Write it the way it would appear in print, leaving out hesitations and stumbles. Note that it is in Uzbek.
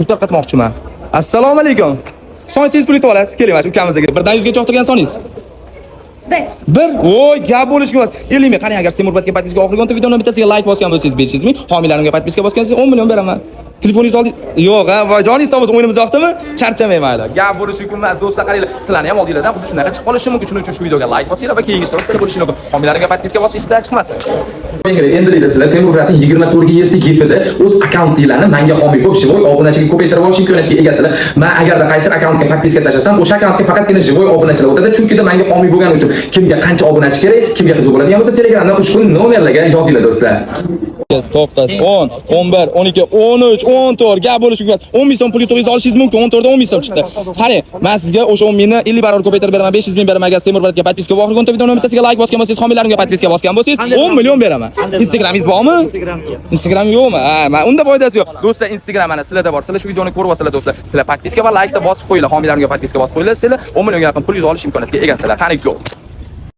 pul tarqatmoqchiman. Assalomu alaykum. Soningiz pul yutib olasiz. Keling, mana ukamizga 1 dan 100 gacha o'tirgan soningiz. 1. Voy, gap bo'lishga emas. 50 ming. Qani agar Temurbatga podpiska oxirgi videoning bittasiga like bosgan bo'lsangiz 500 ming, homilarimga podpiska bosgansiz 10 million beraman. Telefoningizni olding. Yo'q, ha, voyjoningiz sog' bo'lsin, o'yinimiz yoqdimi? Charchamayman mayli. Gap bo'lishi mumkin emas, do'stlar, qaranglar. Sizlarni ham oldinglardan xuddi shunaqa chiqib qolishi mumkin. Shuning uchun shu videoga like bosinglar va keyingi ishtirokda bo'lishingiz mumkin. Homilarimga podpiska bosishingizdan chiqmasin. Endi sizlar Temurbatning 24 gifida o'z akkauntinglarni menga homiy bo'lib, живой obunachiga ko'paytirib olish imkoniyatiga egasizlar. Men agarda qaysi akkauntga podpiska tashlasam, o'sha akkauntga faqatgina живой obunachilar o'tadi, chunki menga homiy bo'lgani uchun kimga qancha obunachi kerak, kimga qiziq bo'ladigan bo'lsa Telegramdan ushbu nomerlarga yozinglar do'stlar. To'xtasi 10, 11, 12, 13, 14 gap bo'lishi kerak. 10 ming so'm pul yutib olishingiz mumkin. 14 dan 10 ming so'm chiqdi. Qarang, men sizga o'sha 10 mingni 50 barobar ko'paytirib beraman. 500 ming beraman. Agar Temurbatga podpiska oxirgi videoning bittasiga like bosgan bo'lsangiz, homilarimga podpiska bosgan bo'lsangiz 10 million beraman. Instagramingiz bormi? Instagram yo'qmi? Ha, men unda foydasi yo'q. Do'stlar, Instagram mana sizlarda bor. Sizlar shu videoni ko'rib olsanglar do'stlar, sizlar podpiska va like da bosib qo'yinglar. Homilarimga podpiska bosib qo'yinglar. Sizlar 10 millionga yaqin pul yutib olish imkoniyatiga egasizlar. Qani ko'p.